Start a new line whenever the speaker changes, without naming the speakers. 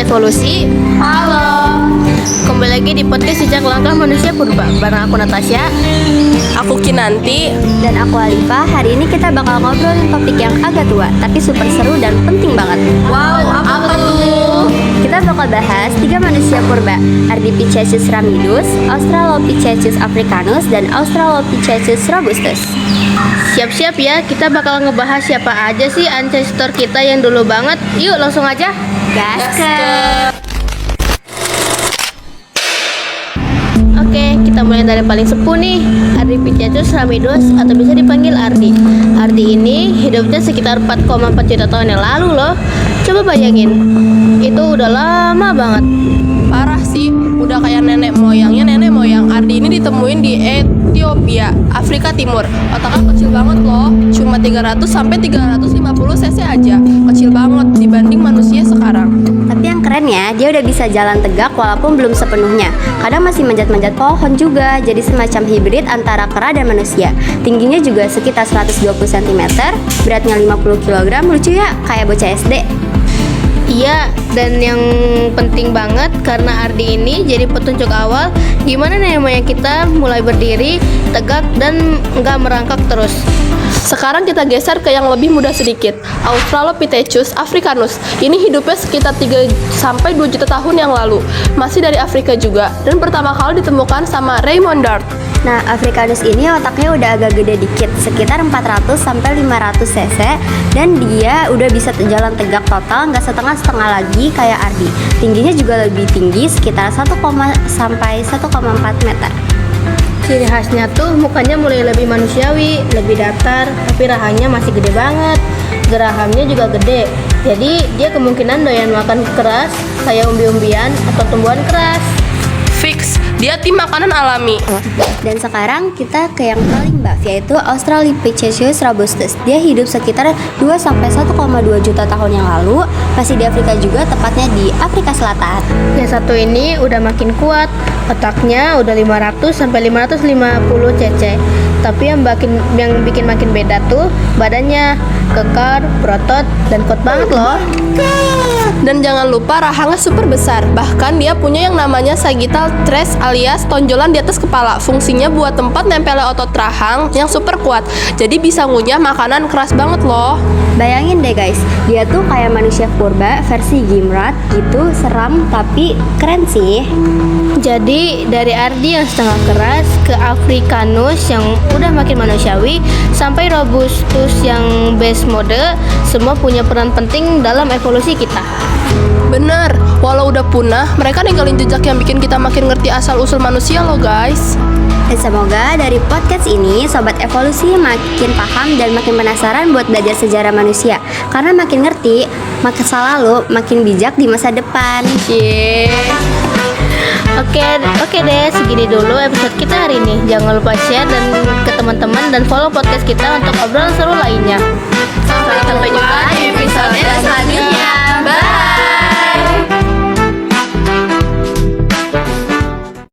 Evolusi.
Halo,
Kembali lagi di podcast Jejak Langkah Manusia Purba. Bareng aku Natasha.
aku Kinanti.
Dan aku Alifa. Hari ini kita bakal ngobrolin topik yang agak tua tapi super seru dan penting banget.
Wow, apa tuh?
Kita bakal bahas 3 manusia purba: Ardipithecus ramidus, Australopithecus africanus, dan Australopithecus robustus.
Siap-siap ya, kita bakal ngebahas siapa aja sih ancestor kita yang dulu banget. Yuk langsung aja.
Gasket.
Oke, kita mulai dari paling sepuh nih, Ardipithecus ramidus atau bisa dipanggil Ardi. Ardi ini hidupnya sekitar 4,4 juta tahun yang lalu loh. Coba bayangin, itu udah lama banget.
Parah sih, udah kayak nenek moyangnya nenek moyang. Ardi ini ditemuin di Ethiopia, Afrika Timur. Otaknya kecil banget loh, cuma 300 sampai 350 cc aja. Kecil banget dibanding manusia sekarang.
Tapi yang keren ya, dia udah bisa jalan tegak walaupun belum sepenuhnya. Kadang masih manjat-manjat pohon juga, jadi semacam hibrid antara kera dan manusia. Tingginya juga sekitar 120 cm, beratnya 50 kg. Lucu ya, kayak bocah SD.
Iya, dan yang penting banget karena Ardi ini jadi petunjuk awal gimana nenek moyang kita mulai berdiri tegak dan nggak merangkak terus.
Sekarang kita geser ke yang lebih mudah sedikit, Australopithecus africanus. Ini hidupnya sekitar 3 sampai 2 juta tahun yang lalu. Masih dari Afrika juga, dan pertama kali ditemukan sama Raymond Dart.
Nah, Africanus ini otaknya udah agak gede dikit, sekitar 400 sampai 500 cc, dan dia udah bisa jalan tegak total, nggak setengah-setengah lagi kayak Ardi. Tingginya juga lebih tinggi, sekitar 1, sampai 1,4 meter.
Ciri khasnya tuh mukanya mulai lebih manusiawi, lebih datar, tapi rahangnya masih gede banget. Gerahamnya juga gede, jadi dia kemungkinan doyan makan keras kayak umbi-umbian atau tumbuhan keras.
Fix, dia tim makanan alami.
Dan sekarang kita ke yang paling buff, yaitu Australopithecus robustus. Dia hidup sekitar 2 sampai 1,2 juta tahun yang lalu, masih di Afrika juga, tepatnya di Afrika Selatan.
Yang satu ini udah makin kuat, otaknya udah 500 sampai 550 cc. Tapi yang bikin makin beda tuh badannya kekar, berotot, dan kuat banget loh.
Dan jangan lupa rahangnya super besar. Bahkan dia punya yang namanya sagittal trace alias tonjolan di atas kepala. Fungsinya buat tempat nempelnya otot rahang yang super kuat. Jadi bisa ngunyah makanan keras banget loh.
Bayangin deh guys, dia tuh kayak manusia purba versi Gimrat gitu, seram tapi keren sih.
Jadi dari Ardi yang setengah keras ke Africanus yang udah makin manusiawi sampai Robustus yang base mode, semua punya peran penting dalam evolusi kita.
Bener, walau udah punah, mereka ninggalin jejak yang bikin kita makin ngerti asal-usul manusia loh guys.
Dan semoga dari podcast ini Sobat Evolusi makin paham dan makin penasaran buat belajar sejarah manusia. Karena makin ngerti masa lalu, makin bijak di masa depan.
Oke deh, segini dulu episode kita hari ini. Jangan lupa share dan ke teman-teman dan follow podcast kita untuk obrolan seru lainnya.
Sampai jumpa di episode selanjutnya. Bye.